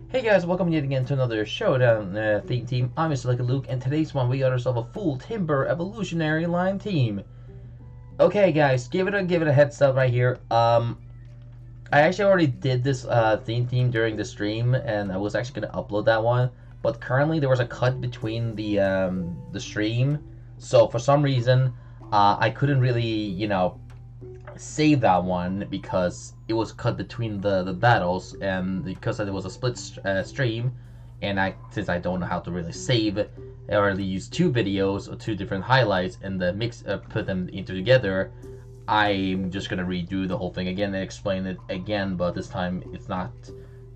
Hey guys, welcome yet again to another Showdown theme team. I'm Mr. Luke, and today's one we got ourselves a full Timburr evolutionary line team. Okay guys, give it a heads up right here. I actually already did this theme team during the stream, and I was actually gonna upload that one, but currently there was a cut between the stream, so for some reason I couldn't really, save that one because it was cut between the battles, and because it was a split stream, and since I don't know how to really save, I already used two videos or two different highlights and the mix put them into together. I'm just gonna redo the whole thing again and explain it again, but this time it's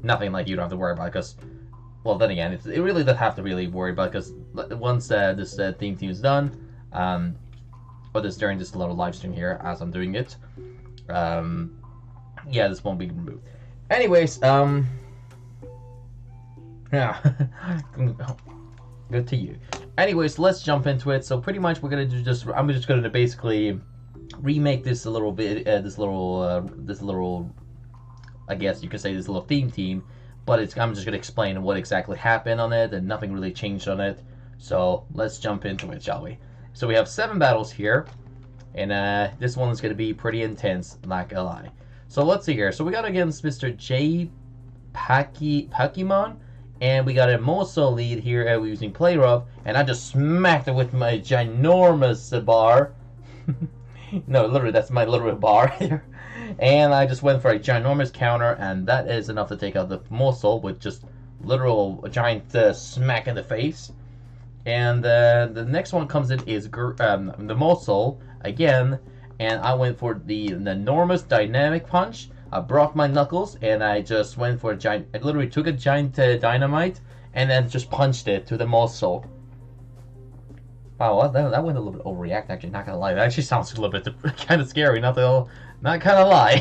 nothing like you don't have to worry about, because, well, then again, it really doesn't have to really worry about, because once this theme is done, or this during this little live stream here as I'm doing it, yeah, this won't be removed. Anyways, yeah, good to you. Anyways, let's jump into it. So pretty much we're gonna do I'm just gonna basically remake this a little bit, this little, I guess you could say this little theme team, but I'm just gonna explain what exactly happened on it, and nothing really changed on it. So let's jump into it, shall we? So we have 7 battles here, and this one is going to be pretty intense, not gonna lie. So let's see here. So we got against Mr. J. Pokemon, and we got a Moveset lead here we're using Play Rough, and I just smacked it with my ginormous bar. No, literally, that's my literal bar here. And I just went for a ginormous counter, and that is enough to take out the Moveset with just literal giant smack in the face. And the next one comes in is the Moveset again, and I went for the enormous dynamic punch. I broke my knuckles, and I just went for a giant. I literally took a giant dynamite and then just punched it to the Moveset. Wow, that went a little bit overreact. Actually, not gonna lie, that actually sounds a little bit kind of scary. Not gonna lie.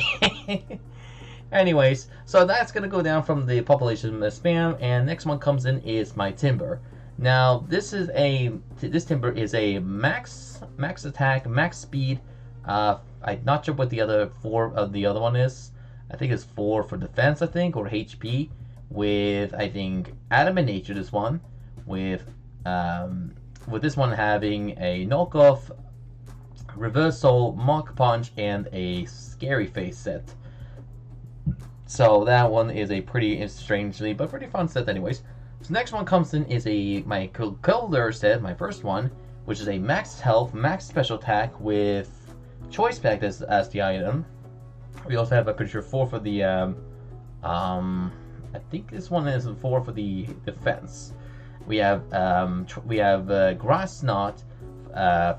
Anyways, so that's gonna go down from the population spam, and next one comes in is my Timburr. Now this Timburr is a max attack, max speed. I'm not sure what the other 4 of the other one is. I think it's 4 for defense, I think, or HP. With, I think, Adamant Nature. This one with this one having a knockoff, reversal, mock punch, and a scary face set. So that one is a pretty strangely but pretty fun set, anyways. So next one comes in is my Conkeldurr set, my first one, which is a max health, max special attack with choice pact as the item. We also have, I'm pretty sure, 4 for the I think this one is 4 for the defense. We have Grass Knot,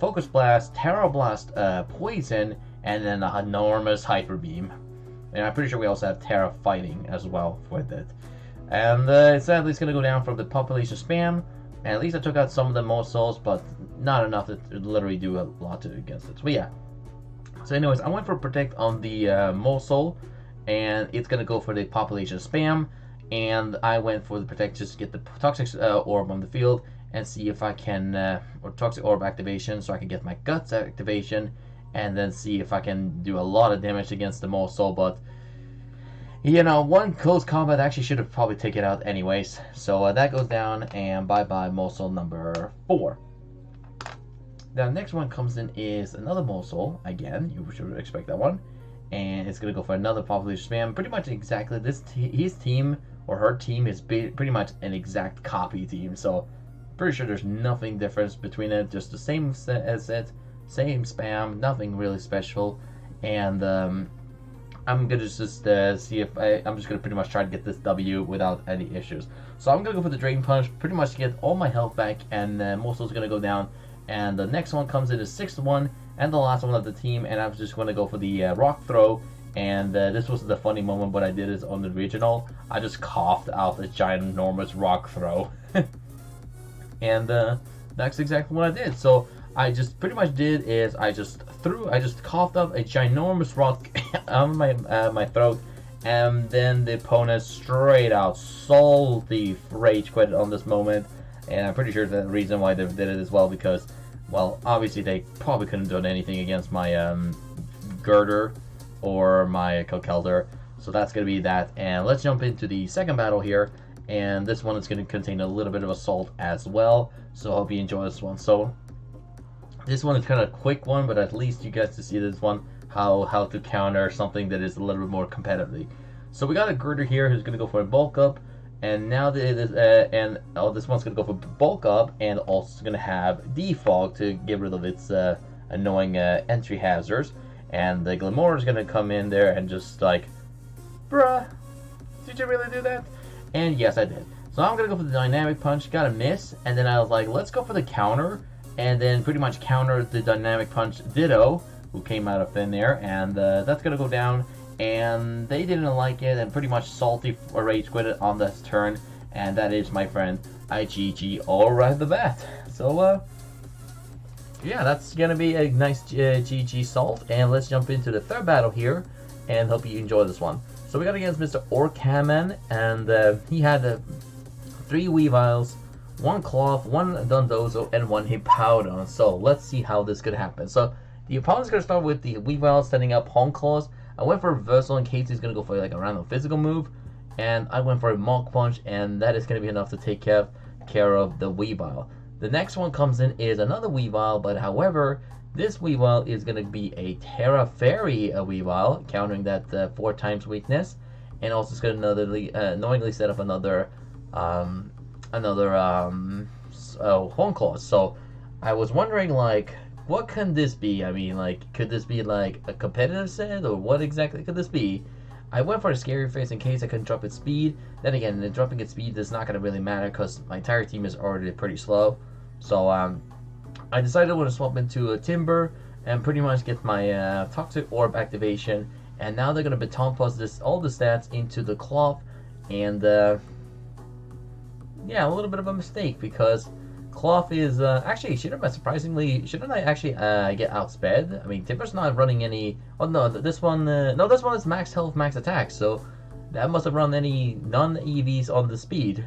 Focus Blast, Terra Blast, Poison, and then an enormous Hyper Beam. And I'm pretty sure we also have Terra Fighting as well with it. And sadly, it's going to go down from the population spam. And at least I took out some of the Moveset, but not enough to literally do a lot against it. So yeah. So anyways, I went for Protect on the Moveset, and it's going to go for the population spam. And I went for the Protect just to get the Toxic Orb on the field and see if I can, or Toxic Orb activation, so I can get my Guts activation, and then see if I can do a lot of damage against the Moveset, but you know, one close combat actually should have probably taken it out anyways. So that goes down, and bye-bye Moveset number 4. Now, next one comes in is another Moveset. Again, you should expect that one. And it's going to go for another population spam. Pretty much exactly this. His team, or her team, is pretty much an exact copy team. So, pretty sure there's nothing different between it. Just the same set, same spam, nothing really special. And I'm gonna just see if I'm just gonna pretty much try to get this W without any issues. So I'm gonna go for the Drain Punch, pretty much to get all my health back, and Moveset's gonna go down. And the next one comes in as 6th one, and the last one of the team, and I'm just gonna go for the Rock Throw. And this was the funny moment. What I did is on the original, I just coughed out a giant, enormous Rock Throw, and that's exactly what I did. So I just pretty much did is I just coughed up a ginormous rock on my throat, and then the opponent straight out salty rage quit on this moment. And I'm pretty sure the reason why they did it as well, because, well, obviously they probably couldn't have done anything against my Gurdurr or my Conkeldurr. So that's going to be that. And let's jump into the second battle here. And this one is going to contain a little bit of assault as well. So I hope you enjoy this one. So this one is kind of a quick one, but at least you guys to see this one, how to counter something that is a little bit more competitively. So we got a Gurdurr here who's going to go for a bulk up. And now this one's going to go for bulk up, and also going to have defog to get rid of its annoying entry hazards. And the Glamor is going to come in there and just like, bruh, did you really do that? And yes, I did. So I'm going to go for the dynamic punch, got a miss, and then I was like, let's go for the counter, and then pretty much counter the dynamic punch Ditto, who came out of thin air, and that's going to go down, and they didn't like it, and pretty much salty rage quit it on this turn, and that is, my friend, IGG all right at the bat. So, yeah, that's going to be a nice GG salt, and let's jump into the third battle here, and hope you enjoy this one. So we got against Mr. Orkaman, and he had 3 Weaviles, 1 Cloth, 1 Dondozo, and 1 Hippowdon. So let's see how this could happen. So the opponent's going to start with the Weavile setting up Home Claws. I went for a reversal in case he's going to go for like a random physical move, and I went for a Mach Punch, and that is going to be enough to take care of the Weavile. The next one comes in is another Weavile, but however, this Weavile is going to be a Terra Fairy Weavile, countering that 4 times weakness, and also it's going to knowingly set up another Home Claws. So I was wondering, like, what can this be? I mean, like, could this be like a competitive set, or what exactly could this be? I went for a Scary Face in case I couldn't drop its speed. Then again, the dropping its speed is not going to really matter because my entire team is already pretty slow. So I decided I want to swap into a Timburr and pretty much get my Toxic Orb activation. And now they're going to Baton Pass all the stats into the Cloth. And yeah, a little bit of a mistake because Cloth is actually shouldn't I actually get outsped? I mean, Timburr's not running any. Oh no, this one this one is max health, max attack. So that must have run any non-EVs on the speed.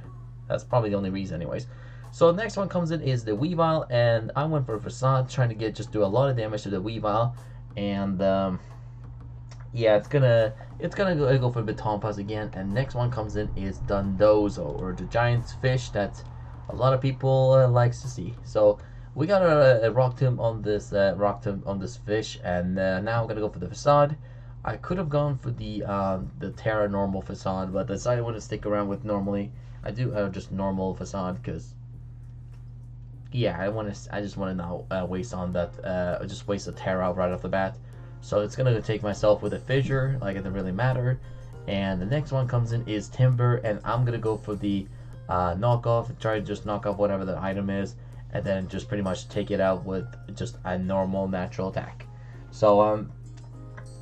That's probably the only reason, anyways. So the next one comes in is the Weavile, and I went for a Facade, trying to do a lot of damage to the Weavile, and yeah, it's gonna go for Baton Pass again. And next one comes in is Dondozo, or the giant fish that a lot of people likes to see. So we got a Rock Tomb on this fish, and now I'm gonna go for the Facade. I could have gone for the Terra normal Facade, but decided I want to stick around with normally. I do just normal Facade because. Yeah, I just want to not waste on that. Just waste a Terra right off the bat. So it's gonna take myself with a Fissure, like it doesn't really matter. And the next one comes in is Timburr, and I'm gonna go for the knockoff. Try to just knock off whatever the item is, and then just pretty much take it out with just a normal natural attack. So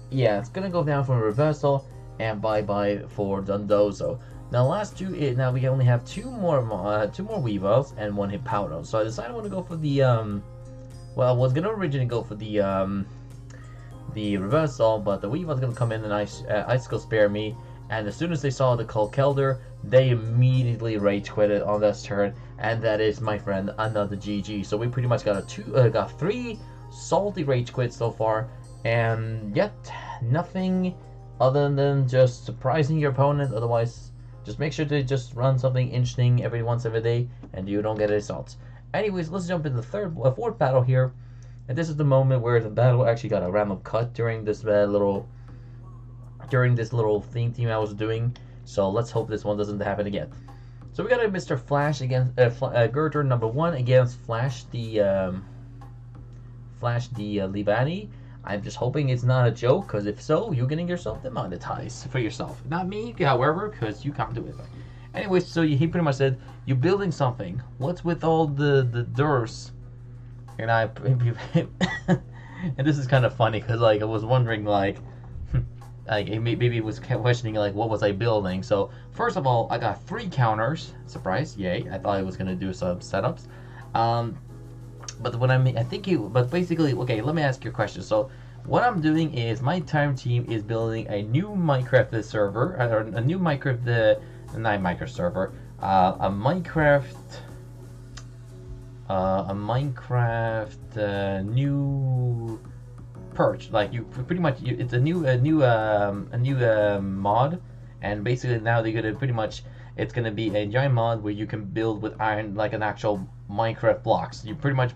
yeah, it's gonna go down for a reversal, and bye bye for Dondozo. Now last two, now we only have two more Weaviles and 1 Hippowdon. So I decided I want to go for the well, I was gonna originally go for the reversal, but the Weavile's gonna come in and Icicle Spare me. And as soon as they saw the Conkeldurr, they immediately rage quitted on this turn, and that is, my friend, another GG. So we pretty much got got 3 salty rage quits so far, and yet nothing other than just surprising your opponent. Otherwise, just make sure to just run something interesting every day, and you don't get assaults. Anyways, let's jump into the fourth battle here, and this is the moment where the battle actually got a random cut during this little theme team I was doing. So let's hope this one doesn't happen again. So we got a Mr. Flash against Gurdurr number 1 against Flash the Libani. I'm just hoping it's not a joke, because if so, you're getting yourself demonetized for yourself. Not me, however, because you can't do it. Anyways, so he pretty much said, you're building something. What's with all the Durrs? And and this is kind of funny, because like I was wondering, like maybe it was questioning like what was I building. So first of all, I got 3 counters. Surprise, yay! I thought I was gonna do some setups. But but basically, okay, let me ask you a question. So what I'm doing is my entire team is building a new Minecraft server, or a new Minecraft, not Minecraft server, a Minecraft new perch. Like you pretty much, it's a new mod, and basically now they're gonna pretty much, it's gonna be a giant mod where you can build with iron, like an actual Minecraft blocks. You pretty much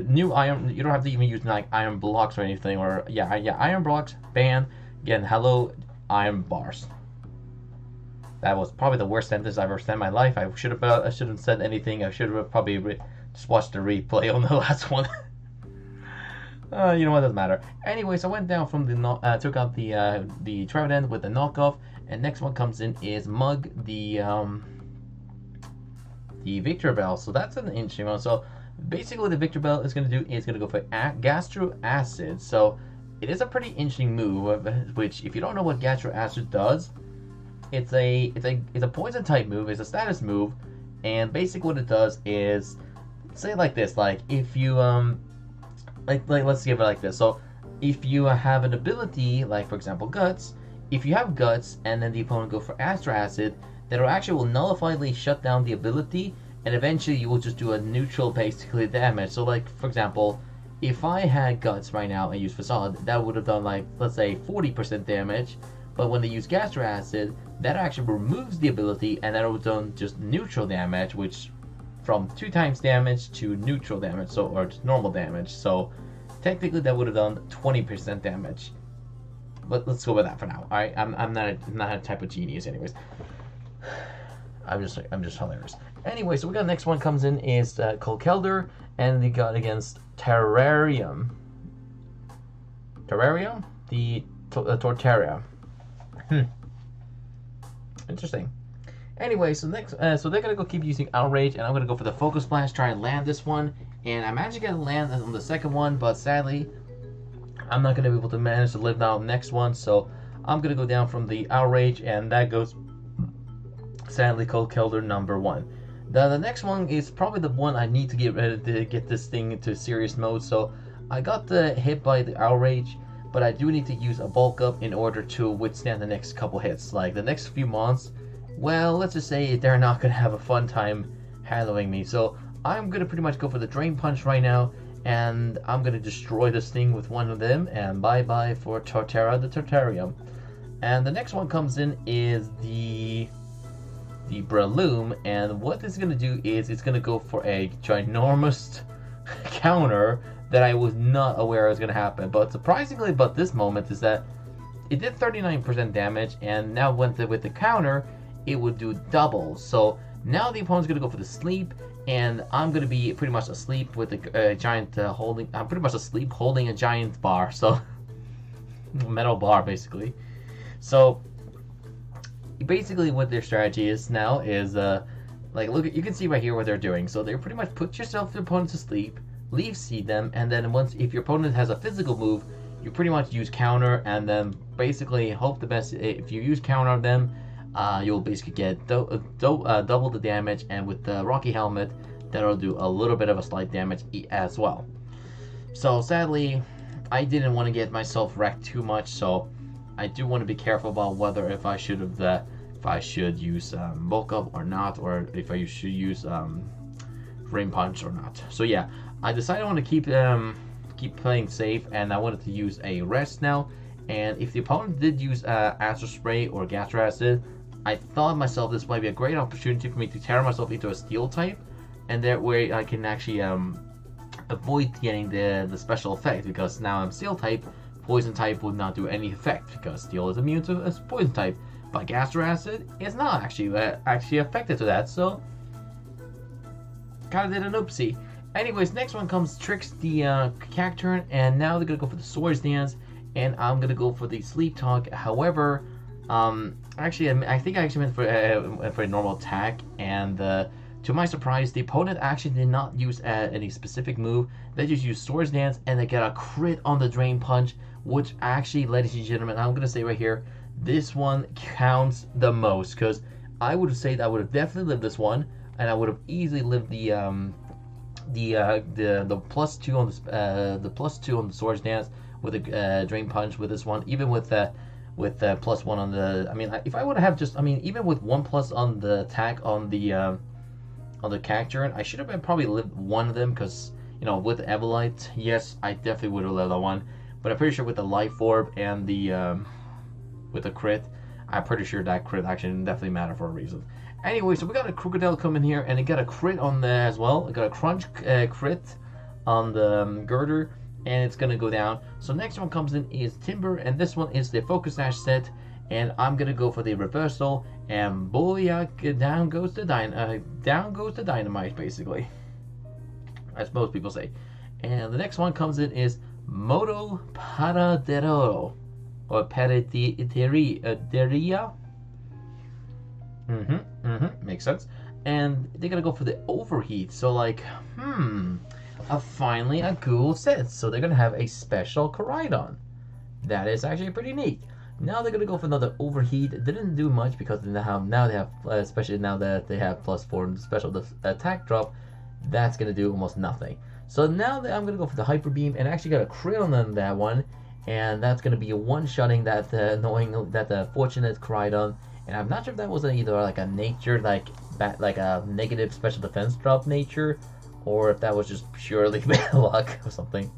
new iron. You don't have to even use like iron blocks or anything, or yeah, iron blocks. Ban again. Hello, iron bars. That was probably the worst sentence I've ever said in my life. I shouldn't said anything. I should have probably just watched the replay on the last one. You know what, doesn't matter. Anyways, I went down from the took out the Trident with the knockoff, and next one comes in is Mug, the Victor Bell. So that's an interesting one. So basically, the Victor Bell is going to do is going to go for Gastro Acid. So it is a pretty interesting move. Which, if you don't know what Gastro Acid does, it's a poison type move. It's a status move, and basically what it does is, say it like this: like if you like let's give it like this. So if you have an ability, like for example Guts, if you have Guts and then the opponent go for Astro Acid, that actually will nullifyly shut down the ability, and eventually you will just do a neutral basically damage. So like for example, if I had Guts right now and used Facade, that would have done like, let's say 40% damage, but when they use Gastro Acid, that actually removes the ability, and that would have done just neutral damage, which from 2 times damage to neutral damage, so, or just normal damage. So technically that would have done 20% damage. But let's go with that for now. Alright, I'm not a type of genius anyways. I'm just hilarious. Anyway, so we got the next one comes in is Conkeldurr, and they got against Terrarium. Terrarium? The Torterra. Interesting. Anyway, so next, so they're gonna go keep using Outrage, and I'm gonna go for the Focus Blast, try and land this one, and I'm actually gonna land on the second one, but sadly, I'm not gonna be able to manage to live down the next one, so I'm gonna go down from the Outrage, and that goes, sadly, Conkeldurr number 1. The next one is probably the one I need to get ready to get this thing into serious mode. So I got hit by the Outrage, but I do need to use a bulk up in order to withstand the next couple hits. Like the next few months, well, let's just say they're not gonna have a fun time handling me. So I'm gonna pretty much go for the Drain Punch right now, and I'm gonna destroy this thing with one of them, and bye bye for Torterra, the Torterrium. And the next one comes in is the Breloom, and what this is gonna do is it's gonna go for a ginormous counter that I was not aware was gonna happen. But surprisingly about this moment is that it did 39% damage, and now with the counter, it would do double. So now the opponent's gonna go for the sleep, and I'm gonna be pretty much asleep with a giant holding. I'm pretty much asleep holding a giant bar, so metal bar basically. So basically, what their strategy is now is like look, you can see right here what they're doing. So they pretty much put yourself, the opponent to sleep, leave seed them, and then once if your opponent has a physical move, you pretty much use counter, and then basically hope the best. If you use counter on them, you'll basically get double the damage, and with the Rocky Helmet, that'll do a little bit of a slight damage as well. So sadly, I didn't want to get myself wrecked too much, so I do want to be careful about whether if I should use bulk up or not, or if I should use Rain Punch or not. So yeah, I decided I want to keep playing safe, and I wanted to use a rest now. And if the opponent did use Astro Spray or Gastro Acid, I thought myself this might be a great opportunity for me to tear myself into a Steel type, and that way I can actually avoid getting the special effect, because now I'm Steel type. Poison type would not do any effect because Steel is immune to a poison type, but Gastro Acid is not actually affected to that, so kind of did an oopsie. Anyways, next one comes Tricks the Cacturn, and now they're gonna go for the Swords Dance, and I'm gonna go for the Sleep Talk. However, actually, I think I actually meant for a normal attack, and to my surprise, the opponent actually did not use any specific move. They just used Swords Dance, and they get a crit on the Drain Punch, which actually, ladies and gentlemen, I'm gonna say right here, this one counts the most, because I would say that I would have definitely lived this one, and I would have easily lived the +2 on the +2 on the Swords Dance with a Drain Punch with this one, even with +1 on the. I mean, if I would have just, I mean, even with 1+ on the attack on the Cacturn, I should have probably lived one of them, because, you know, with Evolite, yes, I definitely would have lived that one. But I'm pretty sure with the life orb and the with the crit, I'm pretty sure that crit action definitely matter for a reason. Anyway, so we got a Crocodile come in here, and it got a crit on there as well. It got a crunch crit on the Gurdurr, and it's gonna go down. So next one comes in is Timburr, and this one is the Focus Dash set, and I'm gonna go for the reversal, and booyah, down goes the dynamite, basically, as most people say. And the next one comes in is Moto Paradero, or Paraderia. Makes sense. And they're gonna go for the overheat. So like, finally a cool set. So they're gonna have a special Koraidon. That is actually pretty neat. Now they're gonna go for another overheat. It didn't do much because now they have, especially now that they have +4 special attack drop, that's gonna do almost nothing. So now I'm gonna go for the Hyper Beam, and I actually got a crit on that one, and that's gonna be a one-shotting that fortunate Koraidon. And I'm not sure if that was either like a nature, like a negative special defense drop nature, or if that was just purely bad luck or something.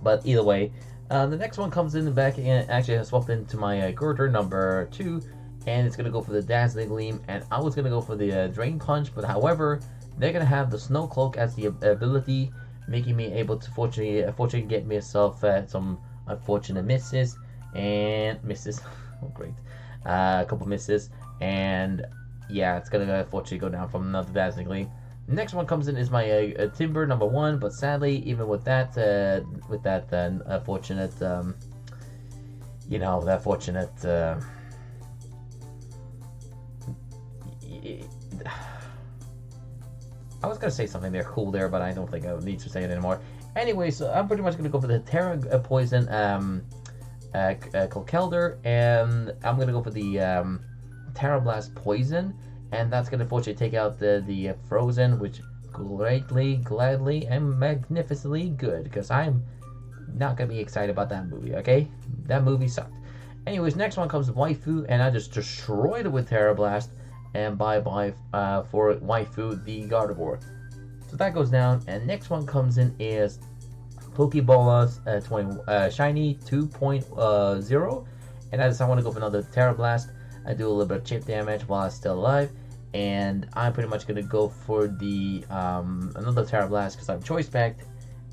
But either way, the next one comes in the back, and actually I swapped into my Gurdurr number 2, and it's gonna go for the Dazzling Gleam, and I was gonna go for the Drain Punch, but however, they're gonna have the Snow Cloak as the ability, making me able to fortunately get myself some unfortunate misses. Oh, great. A couple misses, and yeah, it's gonna unfortunately go down from another Dazzling Gleam. Next one comes in is my Timburr number 1, but sadly, even with that fortunate, that fortunate. I was gonna say something there cool there, but I don't think I need to say it anymore. Anyway, so I'm pretty much gonna go for the Terra Poison. Conkeldurr, and I'm gonna go for the Terra Blast Poison, and that's gonna fortunately take out the Frozen, which gladly, and magnificently good, because I'm not gonna be excited about that movie. Okay, that movie sucked. Anyways, next one comes Waifu, and I just destroyed it with Terra Blast, and bye for Waifu the Gurdurr. So that goes down, and next one comes in is Pokeballs 20 Shiny 2.0, and I want to go for another Terra Blast. I do a little bit of chip damage while I'm still alive, and I'm pretty much gonna go for the another Terra Blast because I'm choice backed,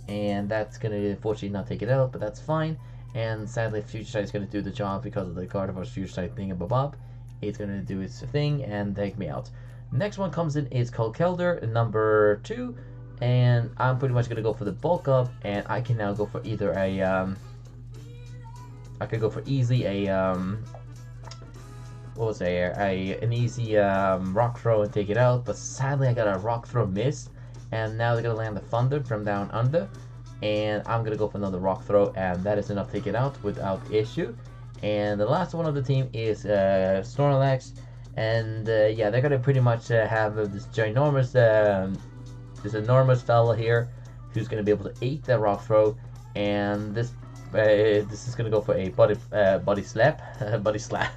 and that's gonna unfortunately not take it out, but that's fine. And sadly, Future Sight is gonna do the job because of the Gurdurr's Future Sight thingamabob. It's gonna do its thing and take me out. Next one comes in is Conkeldurr number 2. And I'm pretty much gonna go for the bulk up, and I can now go for either a I could go for easily an easy rock throw and take it out, but sadly I got a rock throw miss, and now they're gonna land the Thunder from down under, and I'm gonna go for another rock throw, and that is enough to take it out without issue. And the last one of the team is Snorlax, and yeah, they're gonna pretty much have this ginormous this enormous fella here who's going to be able to eat that rock throw, and this is going to go for a body slap, a body slap,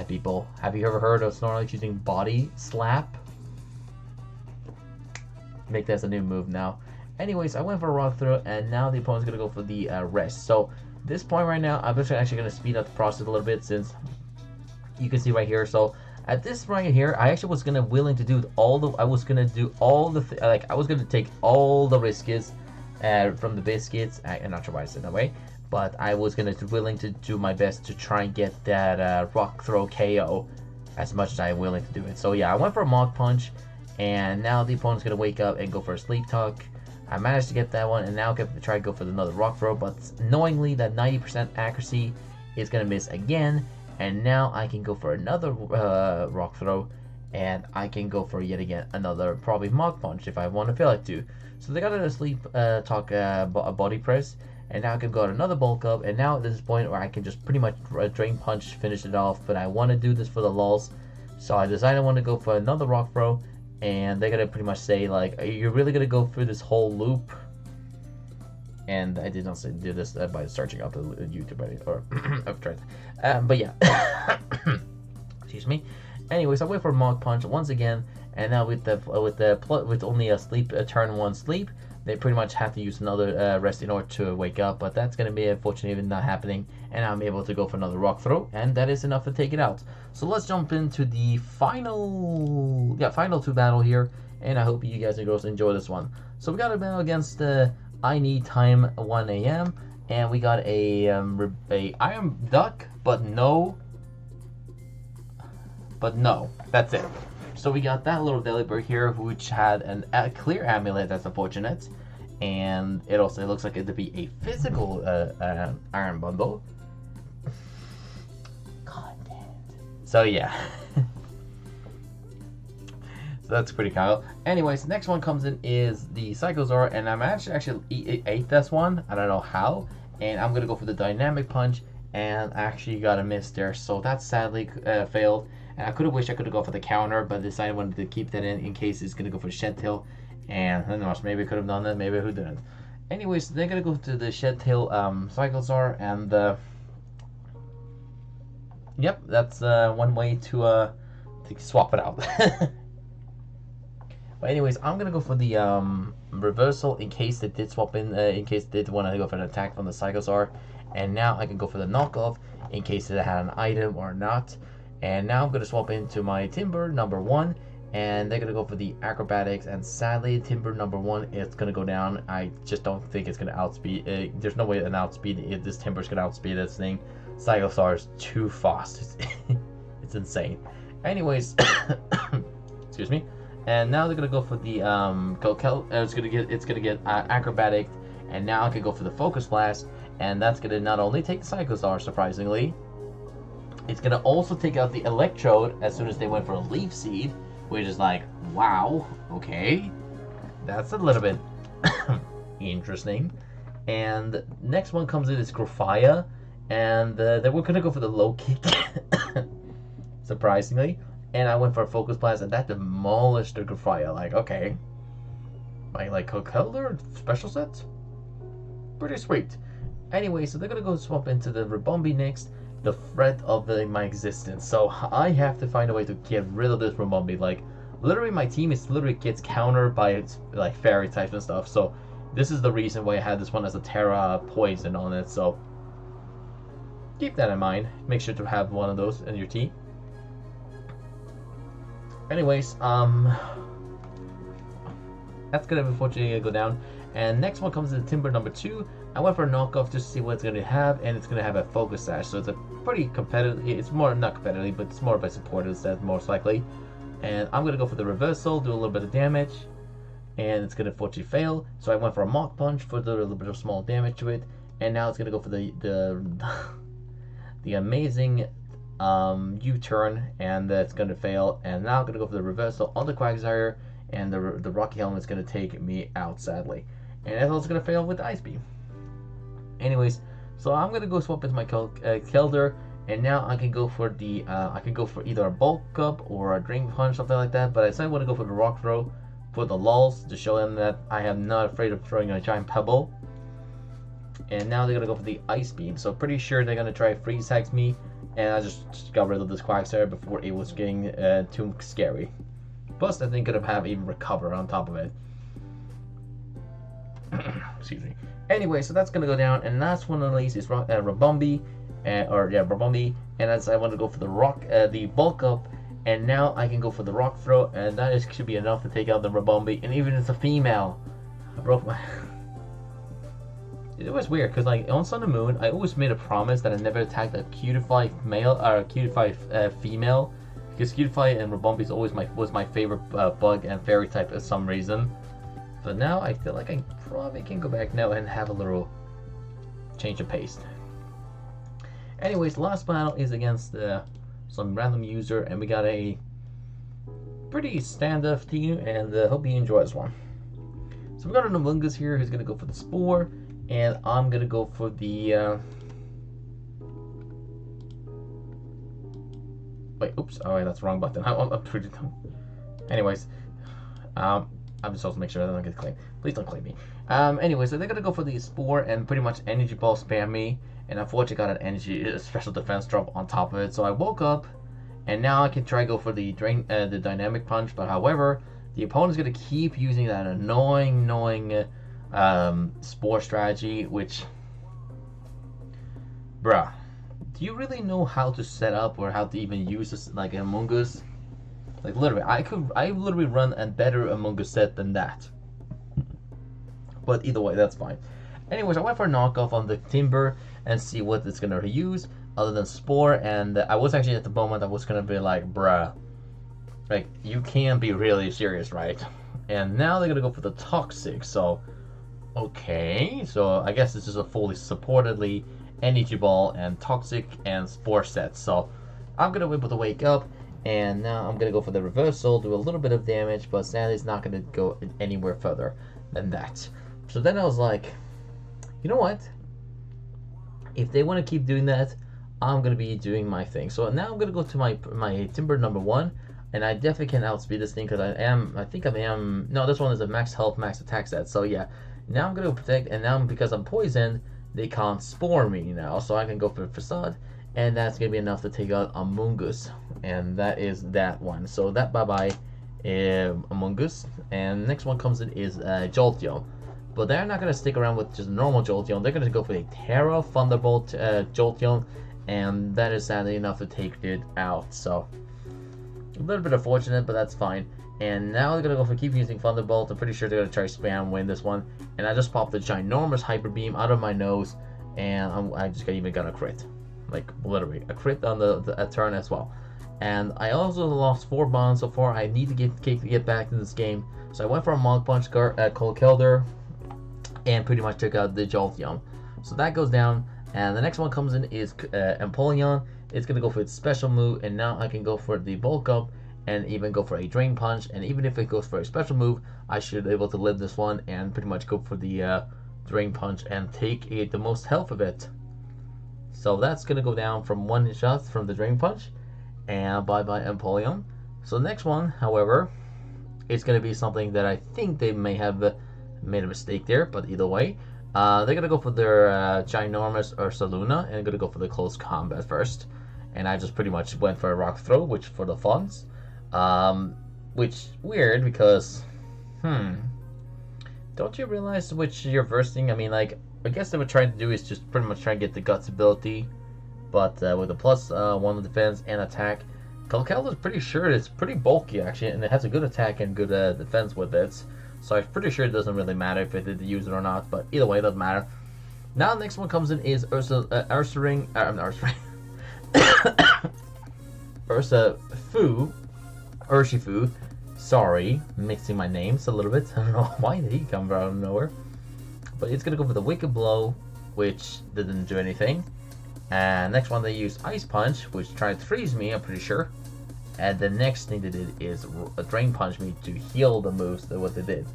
people. Have you ever heard of Snorlax using body slap? Make that as a new move now. Anyways, I went for a rock throw, and now the opponent's going to go for the rest. So this point right now, I'm actually going to speed up the process a little bit, since you can see right here. So at this right here, I actually was willing to do all the take all the risks from the biscuits. I'm not sure why I said that way, but I was willing to do my best to try and get that rock throw KO as much as I'm willing to do it. So yeah, I went for a Mach Punch, and now the opponent's going to wake up and go for a Sleep Talk. I managed to get that one, and now I'm going to try to go for another rock throw, but knowingly that 90% accuracy is going to miss again, and now I can go for another rock throw, and I can go for yet again another probably Mach Punch if I want to feel like to. So they got a Sleep Talk body press, and now I can go at another bulk up, and now at this point where I can just pretty much Drain Punch finish it off, but I want to do this for the lulz, so I decided I want to go for another rock throw. And they're gonna pretty much say like, "Are you really gonna go through this whole loop?" And I did not do this by searching up the YouTube or I've tried, but yeah, excuse me. Anyways, I went for Mach Punch once again, and now with only a sleep, a turn 1 sleep, they pretty much have to use another rest in order to wake up, but that's going to be unfortunately not happening, and I'm able to go for another rock throw, and that is enough to take it out. So let's jump into the final 2 battle here, and I hope you guys and girls enjoy this one. So we got a battle against I Need Time 1 AM, and we got a Iron Duck, but no, that's it. So we got that little Delibird here, which had a clear amulet. That's unfortunate, and it also looks like it to be a physical iron bundle. God damn it. So yeah. So that's pretty cool. Anyways, the next one comes in is the Psychozor, and I'm actually ate this one. I don't know how, and I'm gonna go for the Dynamic Punch, and I actually got a miss there, so that sadly failed. And I could have wished I could have gone for the counter, but decided I wanted to keep that in case it's gonna go for Shed Tail. And who knows, maybe I could have done that, maybe who didn't. Anyways, they're gonna go to the Shed Tail Psychozor, and yep, that's one way to swap it out. But anyways, I'm gonna go for the reversal in case they did swap in case they did want to go for an attack from the Psychozor. And now I can go for the knockoff in case it had an item or not. And now I'm going to swap into my Timburr number 1, and they're going to go for the acrobatics, and sadly Timburr number 1 is going to go down. I just don't think it's going to outspeed, there's no way an outspeed, if this Timburr's going to outspeed this thing. Psychozor is too fast. It's insane. Anyways, excuse me. And now they're going to go for the it's going to get acrobatic, and now I can go for the Focus Blast, and that's going to not only take the Psychozor, surprisingly, it's going to also take out the Electrode as soon as they went for a Leaf Seed, which is like, wow, okay. That's a little bit interesting. And next one comes in is Grafia, and then we're going to go for the Low Kick, surprisingly. And I went for a Focus Blast, and that demolished the Grafia. Like, okay. Like Conkeldurr special sets? Pretty sweet. Anyway, so they're going to go swap into the Ribombee next. The threat of my existence. So I have to find a way to get rid of this Ribombee. Like, literally my team literally gets countered by its like fairy types and stuff. So this is the reason why I had this one as a Terra Poison on it. So keep that in mind. Make sure to have one of those in your team. Anyways, that's gonna unfortunately go down. And next one comes in Timburr number 2. I went for a knockoff just to see what it's going to have, and it's going to have a Focus Sash. So it's a pretty competitive, it's more, not competitive, but it's more of a supportive set, most likely. And I'm going to go for the reversal, do a little bit of damage, and it's going to unfortunately fail. So I went for a Mach Punch for a little bit of small damage to it, and now it's going to go for the amazing U-turn, and it's going to fail. And now I'm going to go for the reversal on the Quagsire, and the Rocky Helmet is going to take me out, sadly. And that's also going to fail with the Ice Beam. Anyways, so I'm going to go swap into my Conkeldurr, and now I can go for the I can go for either a Bulk Up or a Drain Punch, something like that. But I decided I want to go for the Rock Throw for the lulls to show them that I am not afraid of throwing a giant pebble. And now they're going to go for the Ice Beam. So pretty sure they're going to try Freeze Tags me, and I just got rid of this Quagsire before it was getting too scary. Plus, I think could have even Recover on top of it. Excuse me. Anyway, so that's gonna go down, and last one on the list is Ribombee, Ribombee, and as I want to go for the Bulk Up, and now I can go for the Rock Throw, and that should be enough to take out the Ribombee, and even if it's a female, I broke my. It was weird because like on Sun and Moon, I always made a promise that I never attacked a Cutify male or a Cutify female, because Cutify and Ribombee was my favorite bug and fairy type for some reason. But now I feel like I probably can go back now and have a little change of pace. Anyways, last battle is against some random user, and we got a pretty standoff team, and hope you enjoy this one. So we got an Amoonguss here who's gonna go for the Spore, and I'm gonna go for the wait, oops, oh wait, that's the wrong button. I'm pretty dumb. Anyways, I'm just supposed to make sure I don't get claimed. Please don't claim me. Anyway, so they're gonna go for the Spore and pretty much Energy Ball spam me, and unfortunately got an energy special defense drop on top of it. So I woke up, And now I can try go for the the dynamic punch, but however, the opponent's gonna keep using that annoying spore strategy, which, bruh, do you really know how to set up or how to even use this like Among Us? Like literally, I literally run a better Among Us set than that. But either way, that's fine. Anyways, I went for a knockoff on the Timburr and see what it's gonna use other than Spore, and I was actually at the moment I was gonna be like, bruh, like you can't be really serious, right? And now they're gonna go for the Toxic, so okay, so I guess this is a fully supportedly Energy Ball and Toxic and Spore set. So I'm gonna be able to wake up, and now I'm gonna go for the reversal, do a little bit of damage, but sadly it's not gonna go anywhere further than that. So then I was like, you know what? If they want to keep doing that, I'm gonna be doing my thing. So now I'm gonna go to my Timburr number 1, and I definitely can outspeed this thing because I think I am. No, this one is a max health, max attack set. So yeah, now I'm gonna protect, and now because I'm poisoned, they can't spore me now. So I can go for Facade, and that's gonna be enough to take out Among Us, and that is that one. So that bye Among Us, and next one comes in is Jolteon. But they're not going to stick around with just normal Jolteon. They're going to go for a Terra Thunderbolt Jolteon, and that is sadly enough to take it out. So a little bit unfortunate, but that's fine. And now they're going to go for keep using Thunderbolt. I'm pretty sure they're going to try spam win this one. And I just popped the ginormous Hyper Beam out of my nose, and I just even got a crit. Like literally a crit on the turn as well. And I also lost 4 bonds so far. I need to get back in this game. So I went for a Mach Punch Conkeldurr, and pretty much took out the Jolteon. So that goes down, and the next one comes in is Empoleon. It's going to go for its special move, and now I can go for the Bulk Up and even go for a Drain Punch, and even if it goes for a special move, I should be able to live this one and pretty much go for the Drain Punch and take the most health of it. So that's going to go down from 1 shot from the Drain Punch, and bye-bye Empoleon. So the next one, however, is going to be something that I think they may have made a mistake there, but either way, they're gonna go for their ginormous Ursaluna and gonna go for the close combat first. And I just pretty much went for a rock throw, which for the funds, which weird because, don't you realize which you're versing? I mean, like, I guess they were trying to do is just pretty much try and get the guts ability, but with a plus 1 defense and attack. Conkeldurr is pretty sure it's pretty bulky actually, and it has a good attack and good defense with it. So I'm pretty sure it doesn't really matter if it did use it or not, but either way, it doesn't matter. Now the next one comes in is Urshifu. Sorry, mixing my names a little bit. I don't know why did he come out of nowhere. But it's gonna go for the Wicked Blow, which didn't do anything. And next one they used Ice Punch, which tried to freeze me, I'm pretty sure. And the next thing they did is a Drain Punch me to heal the moves that what they did.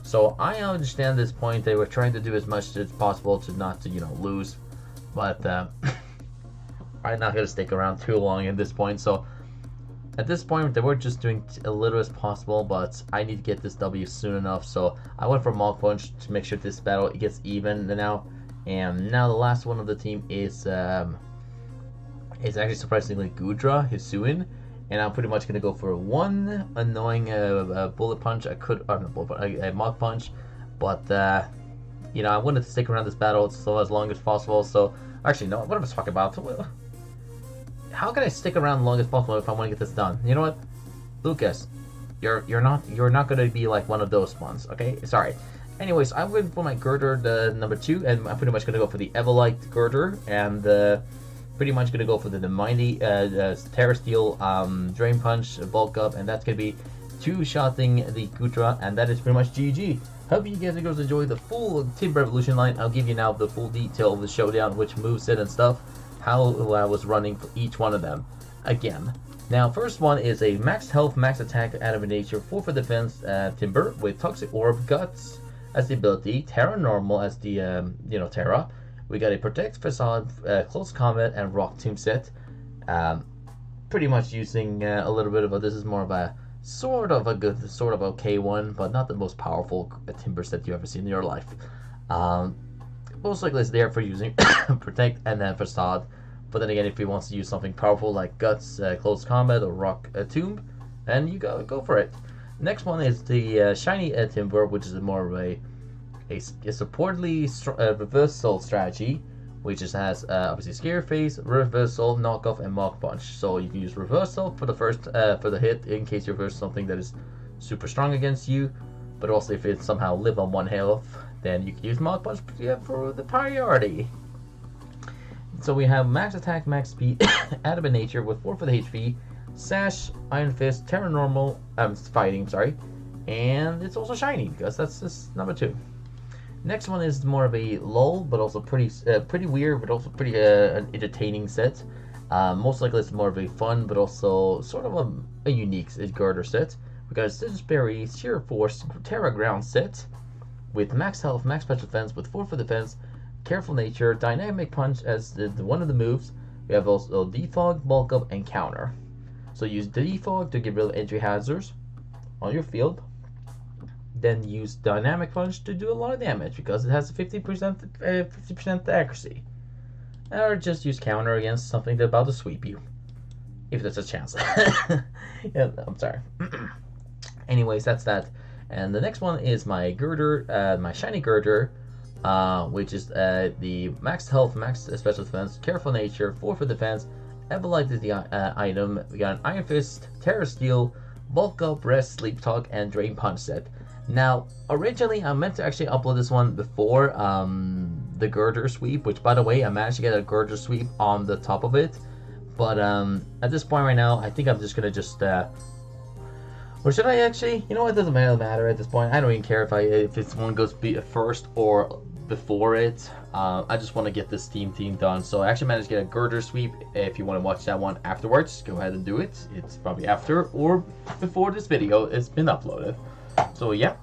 So I understand this point they were trying to do as much as possible to not to lose, but I'm not gonna stick around too long at this point. So at this point they were just doing a little as possible, but I need to get this W soon enough. So I went for Mach Punch to make sure this battle it gets even now. And now the last one of the team is actually surprisingly Gurdurr, Hisuian. And I'm pretty much going to go for one annoying bullet punch. A Mach Punch. But, I wanted to stick around this battle so as long as possible. So, actually, no, what am I talking about? How can I stick around as long as possible if I want to get this done? You know what? Lucas, you're not going to be like one of those ones, okay? Sorry. Anyways, I went for my Gurdurr, the number 2, and I'm pretty much going to go for the Everlight Gurdurr, and pretty much going to go for the mighty Terra Steel Drain Punch, Bulk Up, and that's going to be 2-shotting the Gurdurr, and that is pretty much GG. Hope you guys enjoy the full Timburr Evolution line. I'll give you now the full detail of the Showdown, which moveset and stuff, how I was running for each one of them. Again, now first one is a max health, max attack out of nature, 4 for defense Timburr with Toxic Orb, Guts as the ability, Terra Normal as the Terra. We got a Protect, Facade, Close Combat, and Rock team set. Pretty much using a little bit of this is more of a sort of okay one, but not the most powerful Timburr set you ever seen in your life. Most likely it's there for using Protect and then Facade, But then again, if he wants to use something powerful like Guts, Close Combat, or Rock Tomb, then you go for it. Next one is the Shiny Timburr, which is more of a supportedly reversal strategy, which just has obviously Scare Face, Reversal, Knockoff, and Mach Punch. So you can use Reversal for the first for the hit in case you reverse something that is super strong against you, but also if it somehow live on 1 health, then you can use Mach Punch for the priority. So we have Max Attack, Max Speed, Adamant Nature with 4 for the HP, Sash, Iron Fist, Terra Normal, Fighting, sorry, and it's also shiny because that's this number 2. Next one is more of a lull, but also pretty weird, but also pretty an entertaining set. Most likely it's more of a fun, but also sort of a unique Gurdurr set. We got a Scissors Berry, Sheer Force, Terra Ground set with max health, max special defense with 4 for defense, Careful Nature, Dynamic Punch as one of the moves. We have also Defog, Bulk Up, and Counter. So use Defog to get rid of entry hazards on your field. Then use Dynamic Punch to do a lot of damage because it has a 50% accuracy. Or just use Counter against something that's about to sweep you, if there's a chance. Yeah, I'm sorry. Anyways, that's that. And the next one is my Gurdurr, my shiny Gurdurr, which is the max health, max special defense, Careful Nature, 4 for defense. Evolite is the item. We got an Iron Fist, Terra Steel, Bulk Up, Rest, Sleep Talk, and Drain Punch set. Now, originally I meant to actually upload this one before the Gurdurr sweep, which by the way, I managed to get a Gurdurr sweep on the top of it. But at this point right now, I think I'm just gonna or should I actually? You know what? It doesn't matter at this point. I don't even care if this one goes first or before it. I just want to get this theme done. So I actually managed to get a Gurdurr sweep. If you want to watch that one afterwards, go ahead and do it. It's probably after or before this video has been uploaded. So yeah,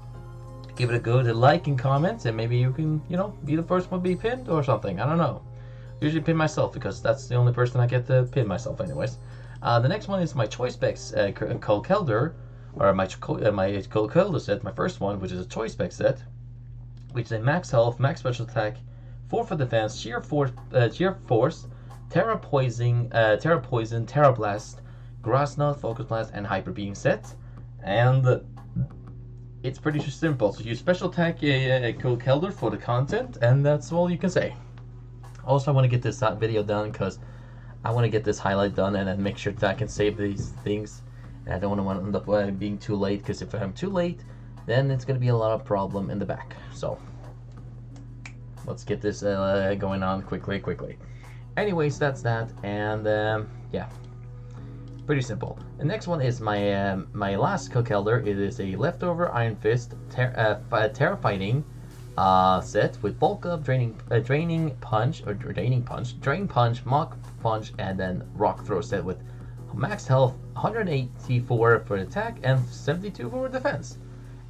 give it a go to like and comment, and maybe you can, be the first one to be pinned or something. I don't know. Usually pin myself because that's the only person I get to pin myself anyways. The next one is my Choice Specs Conkeldurr, or my Conkeldurr set, my first one, which is a Choice Spec set, which is a max health, max special attack, 4 for defense, sheer force, Terra Poison, Terra Blast, Grass Knot, Focus Blast, and Hyper Beam set. And it's pretty simple. So you special attack Conkeldurr for the content, and that's all you can say. Also, I want to get this video done because I want to get this highlight done and then make sure that I can save these things. And I don't want to end up being too late, because if I'm too late, then it's going to be a lot of problem in the back. So let's get this going on quickly. Anyways, that's that, and yeah, pretty simple. The next one is my my last Conkeldurr. It is a leftover Iron Fist Terra Fighting set with Bulk Up, Drain Punch, Drain Punch, Mach Punch, and then Rock Throw set with max health, 184 for attack, and 72 for defense.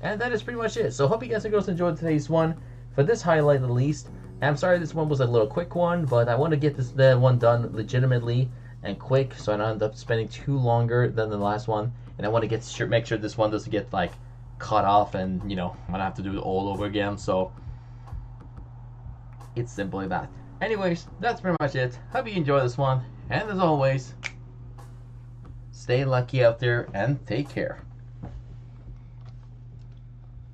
And that is pretty much it. So hope you guys and girls enjoyed today's one, for this highlight at least. And I'm sorry this one was a little quick one, but I want to get this one done legitimately and quick, so I don't end up spending too longer than the last one. And I want to make sure this one doesn't get like cut off, and I'm gonna have to do it all over again. So it's simply that. Anyways, that's pretty much it. Hope you enjoy this one, and as always, stay lucky out there and take care.